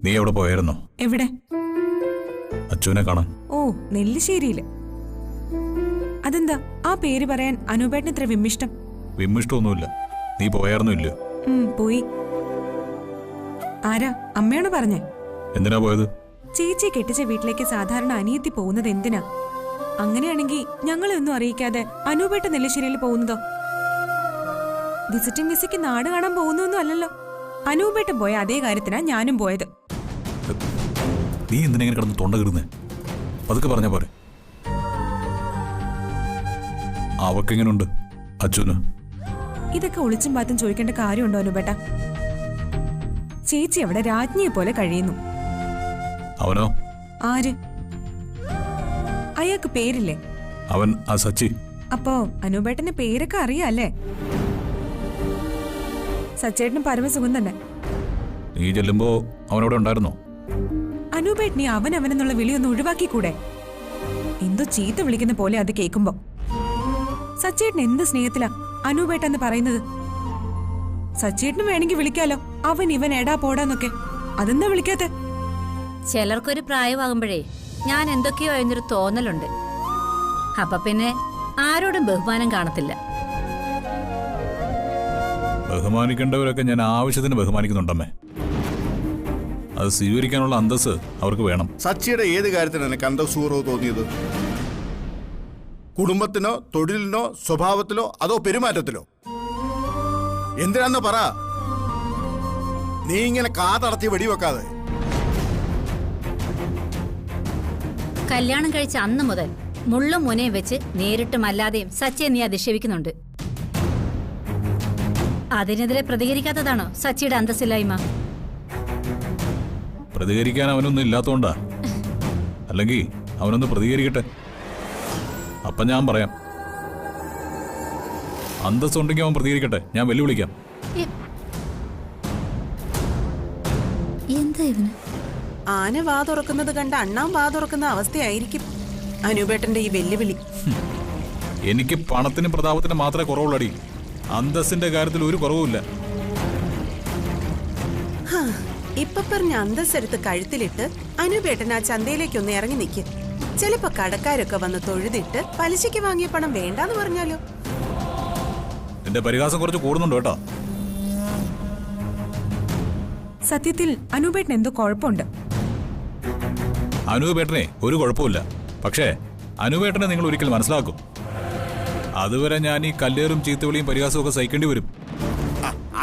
നീ എവിടെ പോയായിരുന്നോ? എവിടെ? അച്ചുവിനെ കാണാൻ. ഓ, നെല്ലിശ്ശേരിയില്. അതെന്താ ആ പേര് പറയാൻ അനൂപേട്ടന് ഇത്ര വിമ്മിഷ്ടം? വിമ്മിഷ്ടമൊന്നുമില്ല. നീ പോയായിരുന്നോ? ഇല്ല. പോയി. ആരാ? അമ്മയാണ് പറഞ്ഞേ. എന്തിനാ പോയത്? ചേച്ചി കെട്ടിച്ച വീട്ടിലേക്ക് സാധാരണ അനിയത്തി പോകുന്നത് എന്തിനാ? അങ്ങനെയാണെങ്കിൽ ഞങ്ങളെ ഒന്നും അറിയിക്കാതെ അനൂപേട്ട നെല്ലിശ്ശേരിയിൽ പോകുന്നതോ? വിസിറ്റിംഗ് വിസയ്ക്ക് നാട് കാണാൻ പോകുന്നൊന്നും അല്ലല്ലോ. അനൂപേട്ടൻ പോയ അതേ കാര്യത്തിനാ ഞാനും പോയത്. നീ എന്തിനെങ്ങനെ കിടന്ന് തൊണ്ട കീറുന്നേ? അതൊക്കെ പറഞ്ഞ പോരെ. അവക്കെങ്ങനുണ്ട് അച്ഛന്? ഇതൊക്കെ ഒളിച്ചും പാത്തും ചോദിക്കേണ്ട കാര്യമുണ്ടോ അനൂപേട്ട? ചേച്ചി അവിടെ രാജ്ഞിയെ പോലെ കഴിയുന്നു. അവനോ? ആര്? അയാൾക്ക് പേരില്ലേ? അവൻ ആ സച്ചി. അപ്പോ അനൂപേട്ടന്റെ പേരൊക്കെ അറിയാല്ലേ? സച്ചേട്ടന് പരമസുഖം തന്നെ. നീ ചെല്ലുമ്പോ അവനവിടെ ഉണ്ടായിരുന്നോ? അനൂപേട്ടനെ അവനെന്നുള്ള വിളിയൊന്ന് ഒഴിവാക്കിക്കൂടെ? എന്തോ ചീത്ത വിളിക്കുന്ന പോലെ അത് കേൾക്കുമ്പോ. സച്ചേട്ടൻ എന്ത് സ്നേഹത്തിലാ അനൂപേട്ടെന്ന് പറയുന്നത്? സച്ചേട്ടന് വേണമെങ്കിൽ വിളിക്കാലോ അവൻ ഇവൻ എടാ പോടാന്നൊക്കെ. അതെന്താ വിളിക്കാത്തെ? ചിലർക്കൊരു പ്രായമാകുമ്പോഴേ ഞാൻ എന്തൊക്കെയോ എന്നൊരു തോന്നലുണ്ട്. അപ്പൊ പിന്നെ ആരോടും ബഹുമാനം കാണത്തില്ല. ബഹുമാനിക്കേണ്ടവരൊക്കെ ഞാൻ ആവശ്യത്തിന് ബഹുമാനിക്കുന്നുണ്ടമ്മേ. അത് സ്വീകരിക്കാനുള്ള അന്തസ് അവർക്ക് വേണം. സച്ചിയുടെ ഏത് കാര്യത്തിനാണ് എനിക്ക് അന്തസ്സൂറോ തോന്നിയത്? കുടുംബത്തിനോ, തൊഴിലിനോ, സ്വഭാവത്തിലോ, അതോ പെരുമാറ്റത്തിലോ? എന്തിനാന്ന് പറ. നീ ഇങ്ങനെ കാതടത്തി വെടിവെക്കാതെ. കല്യാണം കഴിച്ച അന്ന് മുതൽ മുള്ളും മുനയും വെച്ച് നേരിട്ടും അല്ലാതെയും സച്ചിയെ നീ അധിക്ഷേപിക്കുന്നുണ്ട്. അതിനെതിരെ പ്രതികരിക്കാത്തതാണോ സച്ചിയുടെ അന്തസ്സില്ലായ്മ? പ്രതികരിക്കാൻ അവനൊന്നും ഇല്ലാത്തോണ്ടാ. അല്ലെങ്കിൽ അവനൊന്ന് പ്രതികരിക്കട്ടെ, അപ്പൊ ഞാൻ പറയാം. അന്തസ്സുണ്ടെങ്കിൽ അവൻ പ്രതികരിക്കട്ടെ, ഞാൻ വെല്ലുവിളിക്കാം. എന്താ ഇവന്? ആന വാ തുറക്കുന്നത് കണ്ട് അണ്ണാൻ വാ തുറക്കുന്ന അവസ്ഥയായിരിക്കും അനൂപേട്ടന്റെ ഈ വെല്ലുവിളി. എനിക്ക് പണത്തിനും പ്രതാപത്തിനും മാത്രമേ കുറവുള്ളടി. അന്തസ്സിന്റെ കാര്യത്തിൽ ഒരു കുറവുമില്ല. ഇപ്പൊ പറഞ്ഞ അന്തസ്സെടുത്ത് കഴുത്തിലിട്ട് അനൂപേട്ടൻ ആ ചന്തയിലേക്കൊന്ന് ഇറങ്ങി നിൽക്ക്. ചിലപ്പോ കടക്കാരൊക്കെ വന്ന് തൊഴുതിട്ട് പലിശയ്ക്ക് വാങ്ങിയ പണം വേണ്ടാന്ന് പറഞ്ഞാലോ? എന്റെ പരിഹാസം കുറച്ച് കൂടുന്നുണ്ട് കേട്ടോ. സത്യത്തിൽ അനൂപേട്ടൻ എന്തോ കുഴപ്പമുണ്ട്. അനൂപേട്ടനെ ഒരു കുഴപ്പമില്ല. പക്ഷേ അനൂപേട്ടനെ നിങ്ങൾ ഒരിക്കൽ മനസ്സിലാക്കും. അതുവരെ ഞാൻ ഈ കല്ലേറും ചീത്തവിളിയും പരിഹാസവും ഒക്കെ സഹിക്കേണ്ടി വരും.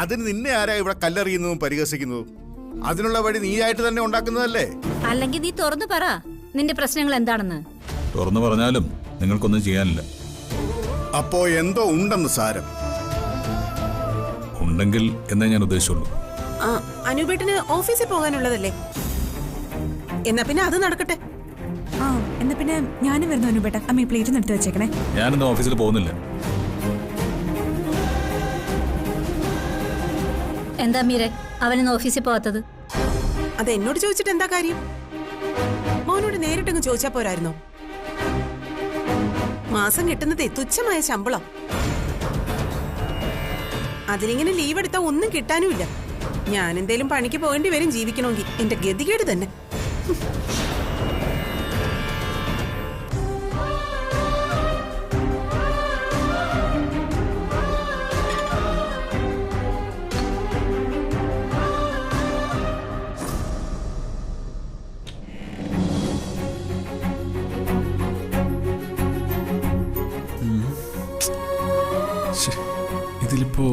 അതിന് നിന്നെ ആരാ ഇവിടെ കല്ലെറിയുന്നതും പരിഹസിക്കുന്നതും? അതിനുള്ള വഴി നീയായിട്ട് തന്നെ ഉണ്ടാക്കുന്നതല്ലേ? അല്ലെങ്കിൽ നീ തുറന്നു പറ നിന്റെ പ്രശ്നങ്ങൾ എന്താണെന്ന്. തുറന്നു പറഞ്ഞാലും നിങ്ങൾക്കൊന്നും ചെയ്യാനില്ല. അപ്പോ എന്തോ ഉണ്ടെന്ന് സാരം. ഉണ്ടെങ്കിൽ എന്നേ ഞാൻ ഉദ്ദേശിച്ചുള്ളൂ. അനൂപേട്ടന് ഓഫീസിൽ പോകാനുള്ളതല്ലേ? എന്നാ പിന്നെ അത് നടക്കട്ടെ. എന്നാ പിന്നെ ഞാനും വരുന്നു അനൂപേട്ട. അമ്മ പ്ലേറ്റ് എടുത്ത് വെച്ചേക്കണേ. ഞാനിന്ന് ഓഫീസിൽ പോകുന്നില്ല. എന്താ മീരെ അവനിന്ന് ഓഫീസിൽ പോകാത്തത്? അത് എന്നോട് ചോദിച്ചിട്ട് എന്താ കാര്യം? മോനോട് നേരിട്ടങ്ങ് ചോദിച്ചാ പോരായിരുന്നോ? മാസം കിട്ടുന്നതേ തുച്ഛമായ ശമ്പളം. അതിലിങ്ങനെ ലീവ് എടുത്താ ഒന്നും കിട്ടാനുമില്ല. ഞാൻ എന്തേലും പണിക്ക് പോകേണ്ടി വരും ജീവിക്കണമെങ്കിൽ. എന്റെ ഗതികേട് തന്നെ. ഇതിലിപ്പോ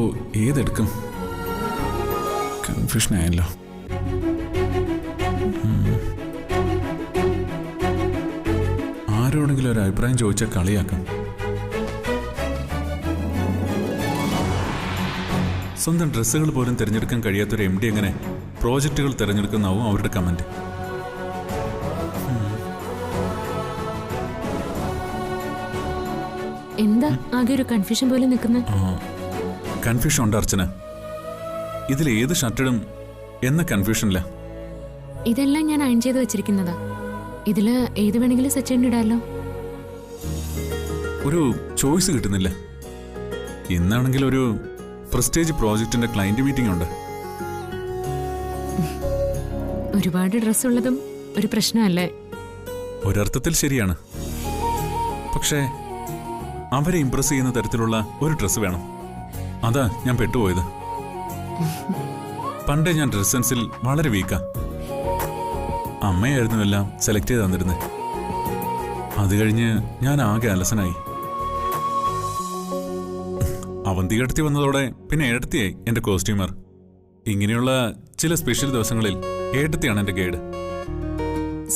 ഏതെടുക്കും? കൺഫ്യൂഷൻ ആയല്ലോ. ആരോടെങ്കിലും ഒരു അഭിപ്രായം ചോദിച്ചാൽ കളിയാക്കാം. സ്വന്തം ഡ്രസ്സുകൾ പോലും തിരഞ്ഞെടുക്കാൻ കഴിയാത്തൊരു MD എങ്ങനെ പ്രോജക്റ്റുകൾ തിരഞ്ഞെടുക്കുന്നാവും അവരുടെ കമന്റ്. എന്താ ആകെ ഒരു കൺഫ്യൂഷൻ പോലെ നിൽക്കുന്നത്? കൺഫ്യൂഷൻ ഉണ്ട് അർച്ചന. ഇതിൽ ഏത് ഷർട്ടിടും എന്ന കൺഫ്യൂഷനില്ല. ഇതെല്ലാം ഞാൻ അയൺ ചെയ്ത് വെച്ചിരിക്കുന്നതാ. ഇതില് ഏത് വേണമെങ്കിലും സച്ചിൻ ഇടാലോ. ഒരു ചോയ്സ് കിട്ടുന്നില്ല. ഇന്നാണെങ്കിൽ ഒരു പ്രസ്റ്റേജ് പ്രോജക്റ്റിന്റെ ക്ലയന്റ് മീറ്റിംഗ് ഉണ്ട്. ഒരുപാട് ഡ്രസ്സുള്ളതും ഒരു പ്രശ്നമല്ലേ? ഒരർത്ഥത്തിൽ ശരിയാണ്. പക്ഷേ അവരെ ഇംപ്രസ് ചെയ്യുന്ന തരത്തിലുള്ള ഒരു ഡ്രസ്സ് വേണം. അതാ ഞാൻ പെട്ടുപോയത്. പണ്ടേ ഞാൻ ഡ്രസ് സെൻസിൽ വളരെ വീക്കാ. അമ്മയായിരുന്നു എല്ലാം സെലക്ട് ചെയ്ത് തന്നിരുന്നത്. അത് കഴിഞ്ഞ് ഞാൻ ആകെ അലസനായി. അവന്തി ഏടത്തി വന്നതോടെ പിന്നെ ഏടത്തിയായി എന്റെ കോസ്റ്റ്യൂമർ. ഇങ്ങനെയുള്ള ചില സ്പെഷ്യൽ ദിവസങ്ങളിൽ ഏടത്തിയാണ് എന്റെ ഗൈഡ്.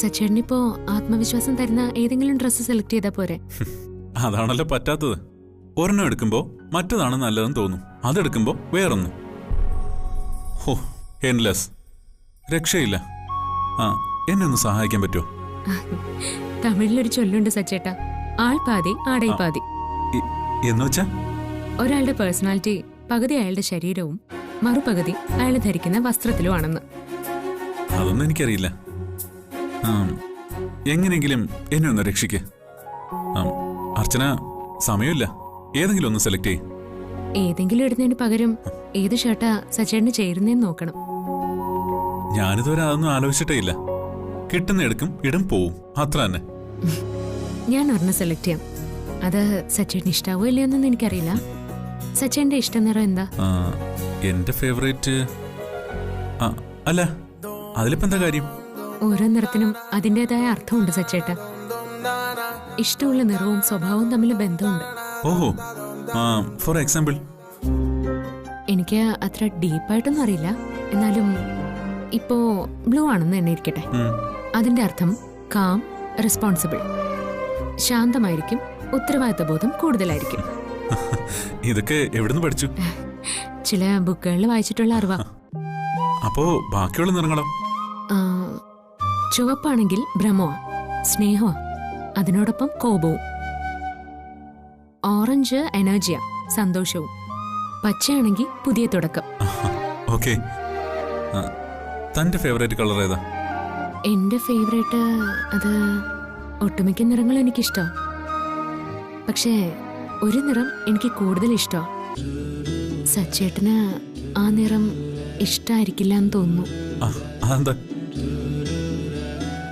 സച്ചേട്ടനിപ്പോ ആത്മവിശ്വാസം തരുന്ന ഏതെങ്കിലും ഡ്രസ്സ് സെലക്ട് ചെയ്താ പോരെ? അതാണല്ലോ പറ്റാത്തത്. ഒരെണ്ണം എടുക്കുമ്പോ മറ്റതാണ് നല്ലതെന്ന് തോന്നും, അതെടുക്കുമ്പോ വേറൊന്നും. ഹോ, എൻലെസ്. രക്ഷയില്ല. എന്നെ ഒന്ന് സഹായിക്കാൻ പറ്റുമോ? തമിഴിലൊരു ചൊല്ലുണ്ട് സച്ചേട്ട, ആൾ പാതി ആടൈ പാതി. എന്നുവെച്ചാ ഒരാളുടെ പേഴ്സണാലിറ്റി പകുതി അയാളുടെ ശരീരവും മറുപകുതി അയാൾ ധരിക്കുന്ന വസ്ത്രത്തിലുമാണെന്ന്. അതൊന്നും എനിക്കറിയില്ല. എങ്ങനെയെങ്കിലും എന്നെ ഒന്ന് രക്ഷിക്ക്. അർച്ചന, സമയമില്ല. ഏതെങ്കിലും ഒന്ന് സെലക്ട് ചെയ്യ്. ഏതെങ്കിലും ഇടുന്നതിന് പകരം ഏത് ഷർട്ടാ സച്ചേട്ടന് ചേരുന്നേന്ന് നോക്കണം. ഞാനിതുവരെ അതൊന്നും ആലോചിച്ചിട്ടേ ഇല്ല. കിട്ടുന്ന എടുക്കും, ഇടും, പോവും, അത്ര തന്നെ. ഞാൻ ഒരെണ്ണം സെലക്ട് ചെയ്യാം. അത് സച്ചേട്ടന് ഇഷ്ടാവോ ഇല്ലയോന്നൊന്നും എനിക്കറിയില്ല. സച്ചേന്റെ ഇഷ്ട നിറം എന്താ? എന്റെ ഫേവറേറ്റ്. അല്ല, അതിലിപ്പോ എന്താ കാര്യം? ഓരോ നിറത്തിനും അതിൻ്റെതായ അർത്ഥമുണ്ട് സച്ചേട്ട. ഇഷ്ടമുള്ള നിറവും സ്വഭാവവും തമ്മിൽ ബന്ധമുണ്ട്. ഓഹോ, ഫോർ എക്സാമ്പിൾ? എനിക്ക് അത്ര ഡീപ്പായിട്ടൊന്നും അറിയില്ല. എന്നാലും ഇപ്പോ ബ്ലൂ ആണെന്ന് തന്നെ ഇരിക്കട്ടെ. അതിന്റെ അർത്ഥം കാം, റെസ്പോൺസിബിൾ, ശാന്തമായിരിക്കും, ഉത്തരവാദിത്തബോധം കൂടുതലായിരിക്കും. ഇതൊക്കെ എവിടുന്ന് പഠിച്ചു? ചില ബുക്കുകളിൽ വായിച്ചിട്ടുള്ള അറിവാ. അപ്പോ ബാക്കിയുള്ള നിറങ്ങളോ? ചുവപ്പാണെങ്കിൽ ഭ്രമമാ, സ്നേഹമാ, അതിനോടൊപ്പം കോപവും. ഓറഞ്ച് എനർജിയാ, സന്തോഷവും. പച്ചയാണെങ്കിൽ പുതിയ തുടക്കം. ഓക്കെ, തന്റെ ഫേവറേറ്റ് കളർ ഏതാ? എന്റെ ഫേവറേറ്റ് അത് ഒട്ടുമിക്ക നിറങ്ങളും എനിക്കിഷ്ടം. പക്ഷേ ഒരു നിറം എനിക്ക് കൂടുതൽ ഇഷ്ടം. സച്ചേട്ടന് ആ നിറം ഇഷ്ടായിരിക്കില്ല എന്ന് തോന്നുന്നു. അതെന്താ?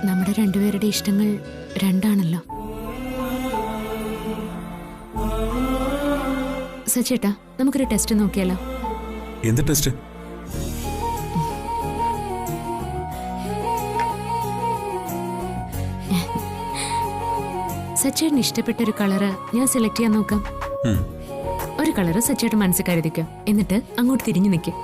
നമ്മുടെ രണ്ടുപേരുടെ ഇഷ്ടങ്ങൾ രണ്ടാണല്ലോ. സച്ചേട്ടാ, നമുക്കൊരു ടെസ്റ്റ് നോക്കിയാലോ? എന്ത് ടെസ്റ്റ്? സച്ചേട്ടന് ഇഷ്ടപ്പെട്ട ഒരു കളറ് ഞാൻ സെലക്ട് ചെയ്യാൻ നോക്കാം. ഒരു കളറ് സച്ചേട്ടൻ മനസ്സിൽ കരുതിക്കോ, എന്നിട്ട് അങ്ങോട്ട് തിരിഞ്ഞു നിൽക്കും.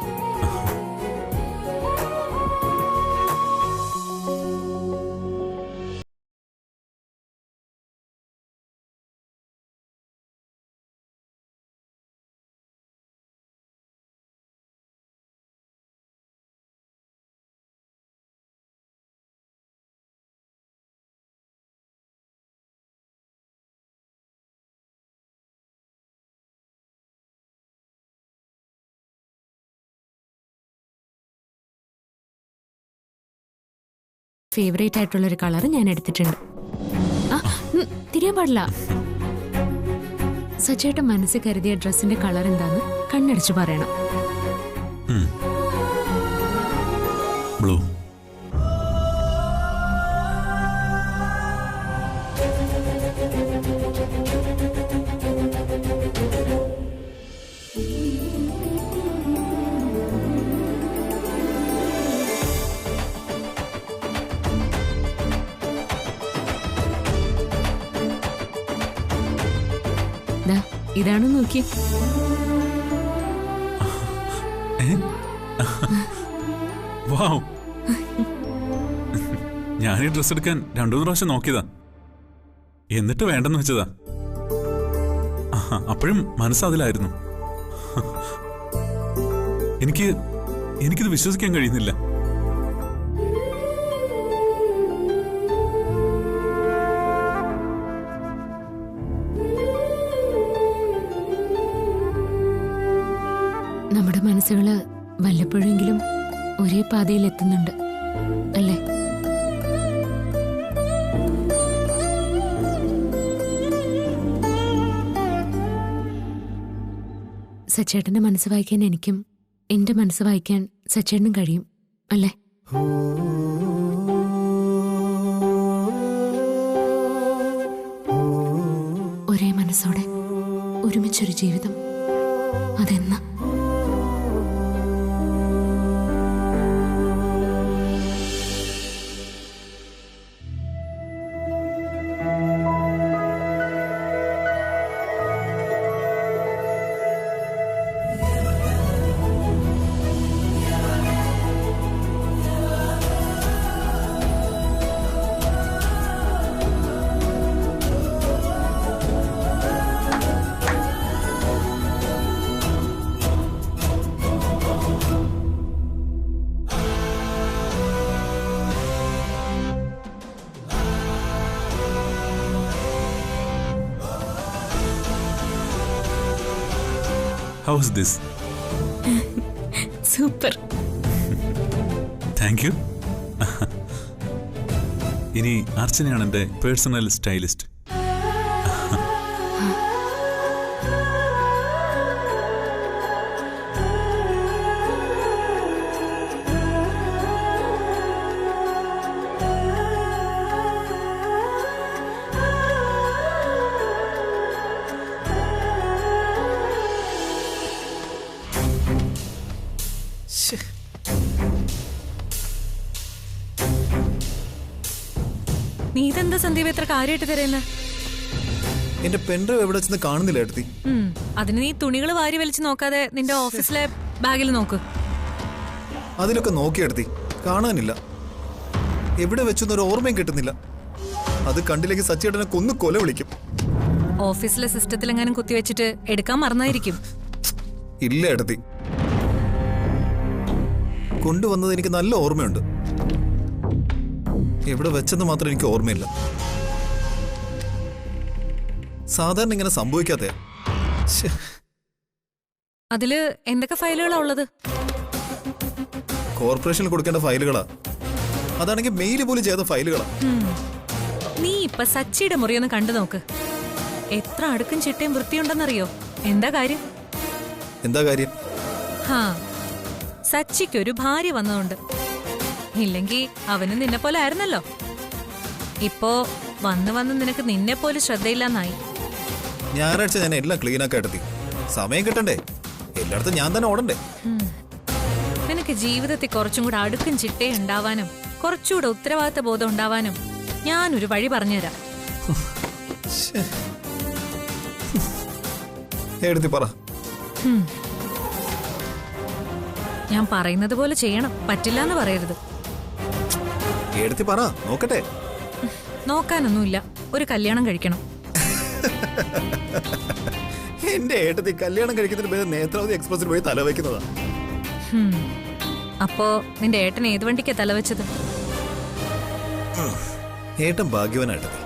ഫേവറേറ്റ് ആയിട്ടുള്ളൊരു കളർ ഞാൻ എടുത്തിട്ടുണ്ട്. തിരിയാൻ പാടില്ല. സച്ചേട്ടൻ മനസ്സിൽ കരുതിയ ഡ്രസ്സിന്റെ കളർ എന്താന്ന് കണ്ണടിച്ചു പറയണം. ബ്ലൂ. ഇതാണ് നോക്കി. ഞാൻ ഈ ഡ്രസ് എടുക്കാൻ 2-3 പ്രാവശ്യം നോക്കിയതാ, എന്നിട്ട് വേണ്ടെന്ന് വെച്ചതാ. അപ്പോഴും മനസ്സതിലായിരുന്നു. എനിക്കിത് വിശ്വസിക്കാൻ കഴിയുന്നില്ല. നമ്മുടെ മനസ്സുകള് വല്ലപ്പോഴെങ്കിലും ഒരേ പാതയിൽ എത്തുന്നുണ്ട് അല്ലേ? സച്ചേട്ടന്റെ മനസ്സ് വായിക്കാൻ എനിക്കും എന്റെ മനസ്സ് വായിക്കാൻ സച്ചേട്ടനും കഴിയും അല്ലേ? ഒരേ മനസ്സോടെ ഒരുമിച്ചൊരു ജീവിതം, അതെന്നാ? How's this? Super. Thank you. ഇനി അർച്ചനയാണ് എൻ്റെ പേഴ്സണൽ സ്റ്റൈലിസ്റ്റ്. നീ ഇതെന്താ സന്ദീപ് എത്ര കാര്യമായിട്ട് തരുന്നത്? എന്റെ പെൻഡ്രൈവ് എവിടെ വെച്ചെന്ന് കാണുന്നില്ല ഏട്ടത്തി. അതിന് നീ തുണികൾ വാരി വലിച്ചു നോക്കാതെ നിന്റെ ഓഫീസിലെ ബാഗിൽ നോക്ക്. അതിലൊക്കെ നോക്കി ഏട്ടത്തി, കാണാനില്ല. എവിടെ വെച്ചൊന്നൊരു ഓർമ്മയും കിട്ടുന്നില്ല. അത് കണ്ടില്ലെങ്കിൽ സച്ചേട്ടനെ കൊന്നു കൊല വിളിക്കും. ഓഫീസിലെ സിസ്റ്റത്തിൽ എങ്ങാനും കുത്തിവെച്ചിട്ട് എടുക്കാൻ മറന്നായിരിക്കും. ഇല്ല ഏട്ടത്തി, കൊണ്ടുവന്നത് എനിക്ക് നല്ല ഓർമ്മയുണ്ട്. എവിടെ വെച്ചെന്ന് മാത്രം എനിക്ക് ഓർമ്മയില്ല. സാധാരണ ഇങ്ങനെ സംഭവിക്കാത്ത. അതില് എന്തൊക്കെ ഫയലുകളാ ഉള്ളത്? കോർപ്പറേഷനിൽ കൊടുക്കേണ്ട ഫയലുകളാ. അതാണെങ്കിൽ മെയിൽ പോലും ചെയ്ത ഫയലുകളാ. നീ ഇപ്പൊ സച്ചിയുടെ മുറിയൊന്ന് കണ്ടു നോക്ക്. എത്ര അടുക്കും ചിട്ടയും വൃത്തിയുണ്ടെന്നറിയോ? എന്താ കാര്യം? എന്താ കാര്യം? ഹാ, സച്ചിക്കൊരു ഭാര്യ വന്നതുകൊണ്ട്. ഇല്ലെങ്കി അവനും നിന്നെ പോലെ ആയിരുന്നല്ലോ. ഇപ്പോ വന്ന് വന്ന് നിനക്ക് നിന്നെ പോലെ ശ്രദ്ധയില്ലെന്നായി. ഞായറാഴ്ച ഞാൻ എല്ലാം ക്ലീൻ ആക്കി എടുത്തി. സമയം കിട്ടണ്ടേ? എല്ലായിടത്തും ഞാൻ തന്നെ ഓടണ്ടേ? നിനക്ക് ജീവിതത്തിൽ കുറച്ചും കൂടെ അടുക്കും ചിട്ടയും ഉണ്ടാവാനും കുറച്ചുകൂടെ ഉത്തരവാദിത്ത ബോധം ഉണ്ടാവാനും ഞാനൊരു വഴി പറഞ്ഞുതരാം. എടുത്തി പറ. ഞാൻ പറയുന്നത് പോലെ ചെയ്യണം. പറ്റില്ല എന്ന് പറയരുത്. എടുത്തി പറ, നോക്കട്ടെ. നോക്കാനൊന്നുമില്ല, ഒരു കല്യാണം കഴിക്കണം. എന്റെ ഏട്ടത്തി കല്യാണം കഴിക്കുന്നതിന് പേര് നേത്രാവതി എക്സ്പ്രസിൽ പോയി തലവെക്കുന്നതാ. അപ്പോ നിന്റെ ഏട്ടൻ ഏത് വണ്ടിക്കാ തലവെച്ചത്? ഏട്ടൻ ഭാഗ്യവാനായിട്ടത്തി.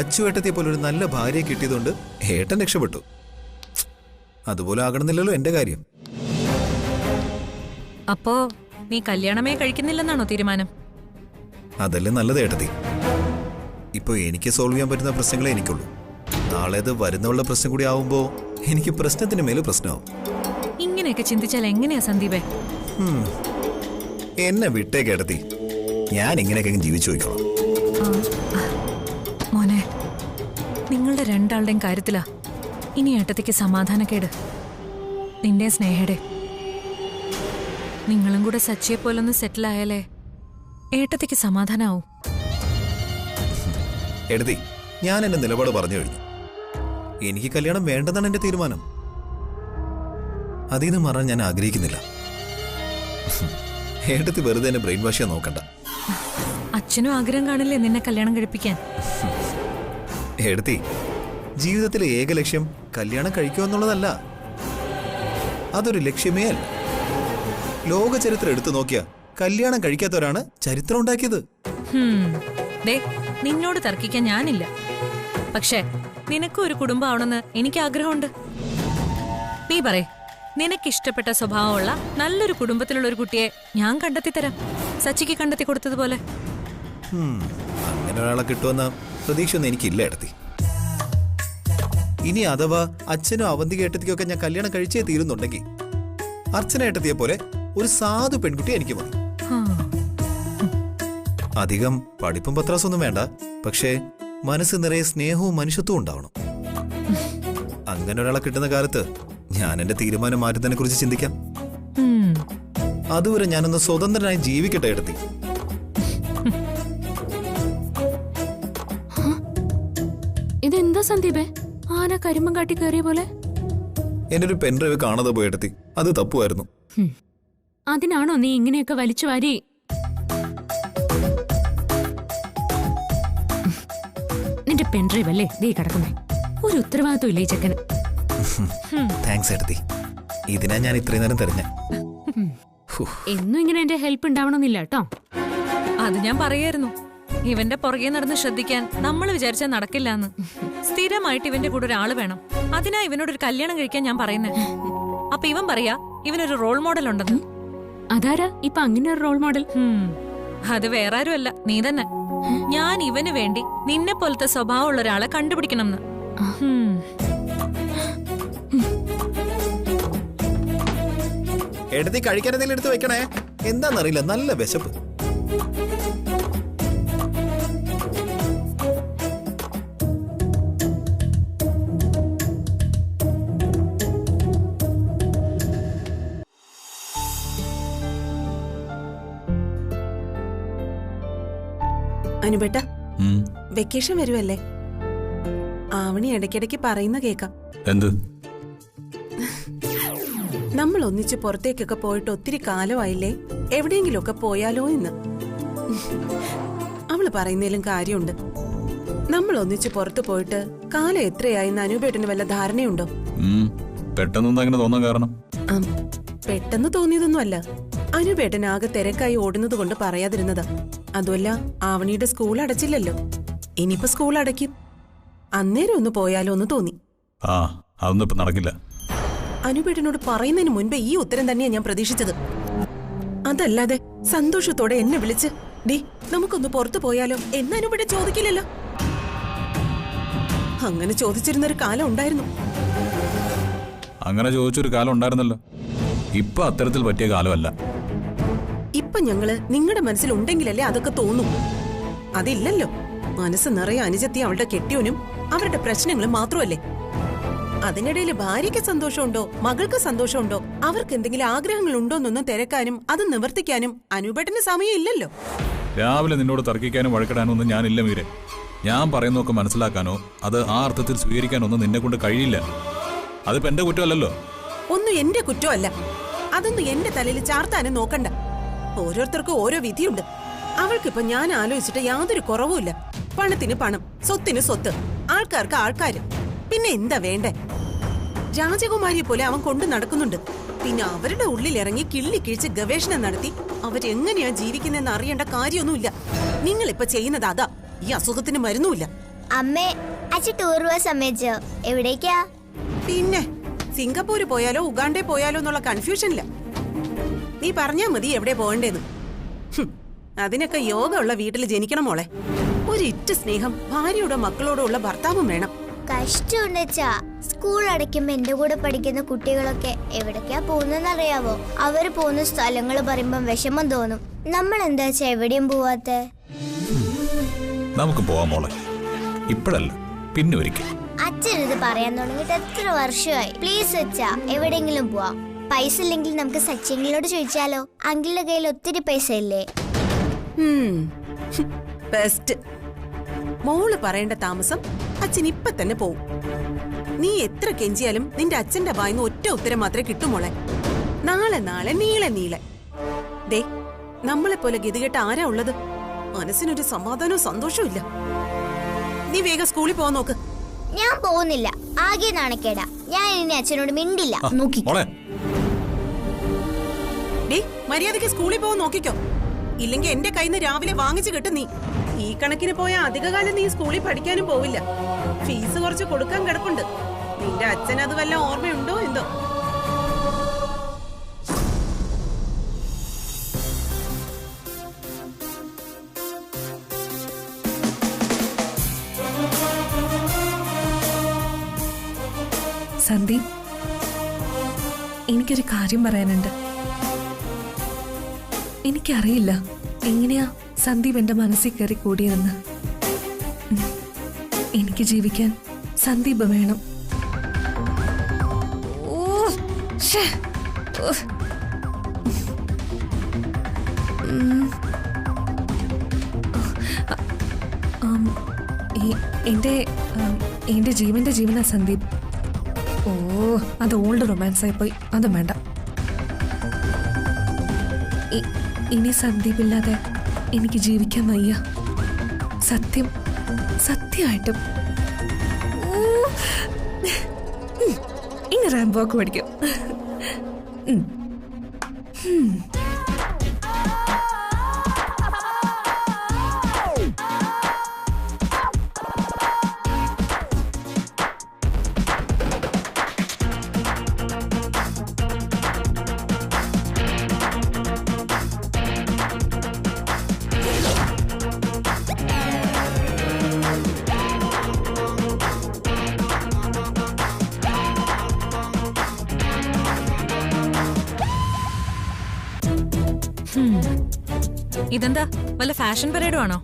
അച്ചു ഏട്ടത്തിയെ പോലെ ഒരു നല്ല ഭാര്യയെ കിട്ടിയതുകൊണ്ട് ഏട്ടൻ രക്ഷപ്പെട്ടു. അതുപോലെ ആകണമെന്നില്ലല്ലോ എന്റെ കാര്യം. അപ്പോ നീ കല്യാണമേ കഴിക്കുന്നില്ലെന്നാണോ തീരുമാനം? അതല്ലേ നല്ലത് ഏട്ടത്തി. ഇപ്പൊ എനിക്ക് സോൾവ് ചെയ്യാൻ പറ്റുന്ന പ്രശ്നങ്ങളെ എനിക്കുള്ളൂ. നാളെ അത് വരുന്നുള്ള പ്രശ്നം കൂടി ആവുമ്പോ എനിക്ക് പ്രശ്നത്തിന് മേലെ പ്രശ്നമാവും. ഇങ്ങനെയൊക്കെ ചിന്തിച്ചാൽ എങ്ങനെയാ സന്ദീപേ? എന്നെ വിട്ടേക്ക് ഏട്ടത്തി, ഞാൻ ഇങ്ങനെയൊക്കെ ജീവിച്ചു പോയിക്കോളാം. മോനെ, നിങ്ങളുടെ രണ്ടാളുടെയും കാര്യത്തിലാ ഇനി ഏട്ടത്തിക്ക് സമാധാനക്കേട്. നിന്റെ സ്നേഹയുടെ നിങ്ങളും കൂടെ സച്ചിയെ പോലൊന്ന് സെറ്റിലായാലേ ഏട്ടത്തിക്ക് സമാധാനാവും. എടുത്തി, ഞാൻ എന്റെ നിലപാട് പറഞ്ഞു കഴിഞ്ഞു. എനിക്ക് കല്യാണം വേണ്ടെന്നാണ് എന്റെ തീരുമാനം. അതിൽ നിന്ന് മാറാൻ ഞാൻ ആഗ്രഹിക്കുന്നില്ല. ഏട്ടത്തി വെറുതെ എന്നെ ബ്രെയിൻ വാഷ് ചെയ്യാൻ നോക്കണ്ട. അച്ഛനും ആഗ്രഹം കാണില്ലേ നിന്നെ കല്യാണം കഴിപ്പിക്കാൻ? എടുത്തി, ജീവിതത്തിലെ ഏക ലക്ഷ്യം കല്യാണം കഴിക്കുക എന്നുള്ളതല്ല. അതൊരു ലക്ഷ്യമേ അല്ല. ലോക ചരിത്രം എടുത്തു നോക്കിയ കല്യാണം കഴിക്കാത്തവരാണ് ചരിത്രം ഉണ്ടാക്കിയത്. നിന്നോട് തർക്കിക്കാൻ ഞാനില്ല. പക്ഷേ നിനക്കും ഒരു കുടുംബം ആവണമെന്ന് എനിക്ക് ആഗ്രഹമുണ്ട്. നീ പറയ്, നിനക്കിഷ്ടപ്പെട്ട സ്വഭാവമുള്ള നല്ലൊരു കുടുംബത്തിലുള്ള ഒരു കുട്ടിയെ ഞാൻ കണ്ടെത്തിത്തരാം, സച്ചിക്ക് കണ്ടെത്തി കൊടുത്തതുപോലെ. അങ്ങനെ ഒരാളെ കിട്ടുമെന്ന പ്രതീക്ഷയൊന്നും എനിക്കില്ല ഏട്ടത്തി. ഇനി അഥവാ അച്ഛനും അവന്തിക ഏട്ടത്തിക്കൊക്കെ ഞാൻ കല്യാണം കഴിച്ചേ തീരുന്നുണ്ടെങ്കിൽ അർച്ചന ഏട്ടത്തിയെ പോലെ ഒരു സാധു പെൺകുട്ടി എനിക്ക് മതി. അധികം പഠിപ്പും പത്രാസൊന്നും വേണ്ട, പക്ഷേ മനസ്സ് നിറയെ സ്നേഹവും മനുഷ്യത്വവും ഉണ്ടാവണം. അങ്ങനെ ഒരാളെ കിട്ടുന്ന കാലത്ത് ഞാൻ എന്റെ തീരുമാനം മാറ്റുന്നതിനെ കുറിച്ച് ചിന്തിക്കാം. അതുവരെ ഞാനൊന്ന് സ്വതന്ത്രനായി ജീവിക്കട്ടെ എടുത്തി. ഇതെന്താ സന്ദീപേ, ആന കരിമ്പം കാട്ടി കയറിയ പോലെ? എന്റെ ഒരു പെൻഡ്രൈവ് കാണാതെ പോയെടുത്തി. അത് തപ്പുമായിരുന്നു. അതിനാണോ നീ ഇങ്ങനെയൊക്കെ വലിച്ചു വാരി? നിന്റെ പെൻഡ്രൈവ് അല്ലേ ദേ കിടക്കുന്നേ? ഒരു ഉത്തരവാദിത്വം ഇല്ലേ ഈ ചെക്കന്? താങ്ക്സ് എടുത്തി. ഇതിനാ ഞാൻ ഇത്രയും നേരം തെരഞ്ഞ. എന്നും ഇങ്ങനെ എന്റെ ഹെൽപ്പ് ഉണ്ടാവണമെന്നില്ല കേട്ടോ. അത് ഞാൻ പറയായിരുന്നു. ഇവന്റെ പുറകെ നടന്ന് ശ്രദ്ധിക്കാൻ നമ്മൾ വിചാരിച്ചാൽ നടക്കില്ലാന്ന്. സ്ഥിരമായിട്ട് ഇവന്റെ കൂടെ ഒരാള് വേണം. അതിനാ ഇവനോടൊരു കല്യാണം കഴിക്കാൻ ഞാൻ പറയുന്നേ. അപ്പൊ ഇവൻ പറയാ ഇവനൊരു റോൾ മോഡൽ ഉണ്ടെന്ന്. അതാരാ ഇപ്പൊ അങ്ങനെ ഒരു റോൾ മോഡൽ? അത് വേറെ ആരും അല്ല, നീ തന്നെ. ഞാൻ ഇവന് വേണ്ടി നിന്നെ പോലത്തെ സ്വഭാവമുള്ള ഒരാളെ കണ്ടുപിടിക്കണം എന്ന്. എടുത്തി കഴിക്കാൻ എന്തെങ്കിലും എടുത്ത് വെക്കണേ. എന്താന്നറിയില്ല, നല്ല വിശപ്പ്. അനുബേട്ട, വെക്കേഷൻ വരുമല്ലേ? ആവണി ഇടയ്ക്കിടയ്ക്ക് പറയുന്ന കേക്കാം. എന്ത്? നമ്മൾ ഒന്നിച്ച് പുറത്തേക്കൊക്കെ പോയിട്ട് ഒത്തിരി കാലമായില്ലേ, എവിടെയെങ്കിലുമൊക്കെ പോയാലോ എന്ന്. അവള് പറയുന്നതിലും കാര്യമുണ്ട്. നമ്മൾ ഒന്നിച്ച് പുറത്തു പോയിട്ട് കാലം എത്രയായിന്ന് അനുബേട്ടന് വല്ല ധാരണയുണ്ടോ? പെട്ടെന്ന് അങ്ങനെ തോന്നാൻ കാരണം? പെട്ടെന്ന് തോന്നിയതൊന്നുമല്ല. അനുബേട്ടൻ ആകെ തിരക്കായി ഓടുന്നത് കൊണ്ട് പറയാതിരുന്നതാ. അതുമല്ല, ആവണിയുടെ സ്കൂൾ അടച്ചില്ലല്ലോ. ഇനിയിപ്പോ സ്കൂൾ അടയ്ക്കും. അന്നേരം ഒന്ന് പോയാലോ എന്ന് തോന്നി. അതൊന്നും ഇപ്പൊ നടക്കില്ല. അനുബേട്ടനോട് പറയുന്നതിന് മുൻപേ ഈ ഉത്തരം തന്നെയാ ഞാൻ പ്രതീക്ഷിച്ചത്. അതല്ലാതെ സന്തോഷത്തോടെ എന്നെ വിളിച്ച് ഡി നമുക്കൊന്ന് പുറത്തു പോയാലോ എന്ന് അനുബേട്ടൻ ചോദിക്കില്ലല്ലോ. അങ്ങനെ ചോദിച്ചിരുന്നൊരു കാലം ഉണ്ടായിരുന്നു. അങ്ങനെ ചോദിച്ചൊരു കാലം ഉണ്ടായിരുന്നല്ലോ. ഇപ്പൊ അത്തരത്തിൽ പറ്റിയ കാലമല്ല. ഇപ്പൊ ഞങ്ങള് നിങ്ങളുടെ മനസ്സിൽ ഉണ്ടെങ്കിലല്ലേ അതൊക്കെ തോന്നും. അതില്ലല്ലോ. മനസ്സ് നിറയെ അനുജത്തി അവളുടെ കെട്ടിയോനും അവരുടെ പ്രശ്നങ്ങളും മാത്രമല്ലേ. അതിനിടയിൽ ഭാര്യയ്ക്ക് സന്തോഷമുണ്ടോ, മകൾക്ക് സന്തോഷമുണ്ടോ, അവർക്ക് എന്തെങ്കിലും ആഗ്രഹങ്ങൾ ഉണ്ടോന്നൊന്നും തിരക്കാനും അത് നിവർത്തിക്കാനും അനുബേട്ടന് സമയമില്ലല്ലോ. രാവിലെ നിന്നോട് തർക്കിക്കാനും വഴക്കിടാനോ ഒന്നും ഞാനില്ല മീരെ. ഞാൻ പറയുന്നതൊക്കെ മനസ്സിലാക്കാനോ അത് ആ അർത്ഥത്തിൽ സ്വീകരിക്കാനോ ഒന്നും നിന്നെ കൊണ്ട് കഴിയില്ല. അതിപ്പോ എന്റെ കുറ്റമല്ലല്ലോ. ഒന്നും എന്റെ കുറ്റമല്ല. അതൊന്നും എന്റെ തലയിൽ ചാർത്താനും നോക്കണ്ട. ഓരോരുത്തർക്കും ഓരോ വിധിയുണ്ട്. അവൾക്കിപ്പോ ഞാൻ ആലോചിച്ചിട്ട് യാതൊരു കുറവുമില്ല. പണത്തിന് പണം, സ്വത്തിന് സ്വത്ത്, ആൾക്കാർക്ക് ആൾക്കാര്. പിന്നെ എന്താ വേണ്ടേ? രാജകുമാരിയെ പോലെ അവൻ കൊണ്ടു നടക്കുന്നുണ്ട്. പിന്നെ അവരുടെ ഉള്ളിൽ ഇറങ്ങി കിള്ളി കിഴിച്ച് ഗവേഷണം നടത്തി അവരെങ്ങനെയാ ജീവിക്കുന്നതെന്ന് അറിയേണ്ട കാര്യമൊന്നുമില്ല. നിങ്ങളിപ്പൊ ചെയ്യുന്നത് അതാ. ഈ അസുഖത്തിന് മരുന്നുമില്ല. അമ്മേ, അച്ഛൻ ടൂർ പോവാൻ സമ്മതിച്ചോ? എവിടേക്കാ? പിന്നെ സിംഗപ്പൂര് പോയാലോ ഉഗാണ്ടേ പോയാലോ എന്നുള്ള കൺഫ്യൂഷനില്ല. നീ പറഞ്ഞാ മതി എവിടെ പോകണ്ടേന്ന്. അതിനൊക്കെ യോഗ ഉള്ള വീട്ടിൽ ജനിക്കണം മോളെ. ഒരിറ്റ് സ്നേഹം ഭാര്യയോടോ മക്കളോടോ ഉള്ള ഭർത്താവും വേണം. കഷ്ടമുണ്ടെച്ചാ. സ്കൂൾ അടയ്ക്കുമ്പോ എന്റെ കൂടെ പഠിക്കുന്ന കുട്ടികളൊക്കെ എവിടേക്കാ പോകുന്നറിയാവോ? അവര് പോകുന്ന സ്ഥലങ്ങൾ പറയുമ്പോ വിഷമം തോന്നും. നമ്മൾ എന്താ വെച്ചാ എവിടെയും പോവാത്തെ? നമുക്ക് പോവാം മോളെ. ഇപ്പോഴല്ല, പിന്നെ ഒരിക്കൽ. അച്ഛനിത് പറയാൻ തുടങ്ങിയിട്ട് എത്ര വർഷമായി? പ്ലീസ് വെച്ചാ എവിടെയെങ്കിലും പോവാം. പൈസ ഇല്ലെങ്കിൽ നമുക്ക് സച്ചിനോട് ചോദിച്ചാലോ? അങ്കിളിന്റെ കയ്യിൽ ഒത്തിരി പൈസ ഇല്ലേ? ബെസ്റ്റ്. മോള് പറയേണ്ട താമസം അച്ഛൻ ഇപ്പൊ തന്നെ പോവും. നീ എത്ര കെഞ്ചിയാലും നിന്റെ അച്ഛന്റെ വായിന്ന് ഒറ്റ ഉത്തരം മാത്രമേ കിട്ടുമോളെ. നാളെ നാളെ നീളെ നീളെ. ദേ, നമ്മളെ പോലെ ഗതികെട്ട ആരാ ഉള്ളത്? മനസ്സിനൊരു സമാധാനവും സന്തോഷവും ഇല്ല. നീ വേഗം സ്കൂളിൽ പോവാൻ നോക്ക്. ഞാൻ പോകുന്നില്ല. ആകെ നാണക്കേടാ. ഞാൻ ഇനി അച്ഛനോട് മിണ്ടില്ല. നോക്കി മര്യാദയ്ക്ക് സ്കൂളിൽ പോവാൻ നോക്കിക്കോ. ഇല്ലെങ്കിൽ എന്റെ കയ്യിൽ നിന്ന് രാവിലെ വാങ്ങിച്ചു കിട്ടും നീ. ഈ കണക്കിന് പോയ അധികകാലം നീ സ്കൂളിൽ പഠിക്കാനും പോവില്ല. ഫീസ് കുറച്ച് കൊടുക്കാൻ കിടപ്പുണ്ട്. നിന്റെ അച്ഛൻ അത് വല്ല ഓർമ്മയുണ്ടോ എന്തോ? സന്ദീപ്, എനിക്കൊരു കാര്യം പറയാനുണ്ട്. എനിക്കറിയില്ല എങ്ങനെയാ സന്ദീപ് എന്റെ മനസ്സിൽ കയറി കൂടിയതെന്ന്. എനിക്ക് ജീവിക്കാൻ സന്ദീപ് വേണം. ശ്ശേ. ഉഫ്. എന്റെ ജീവന്റെ ജീവനാ സന്ദീപ്. ഓ, അത് ഓൾഡ് റൊമാൻസ് ആയി പോയി. അതും വേണ്ട. ഇനി സന്ദീപ് ഇല്ലാതെ എനിക്ക് ജീവിക്കാൻ വയ്യ. സത്യം, സത്യമായിട്ടും. ഇനി റാംബോക്ക് പഠിക്കും. ഇതെന്താ വല്ല ഫാഷൻ പരേഡും ആണോ?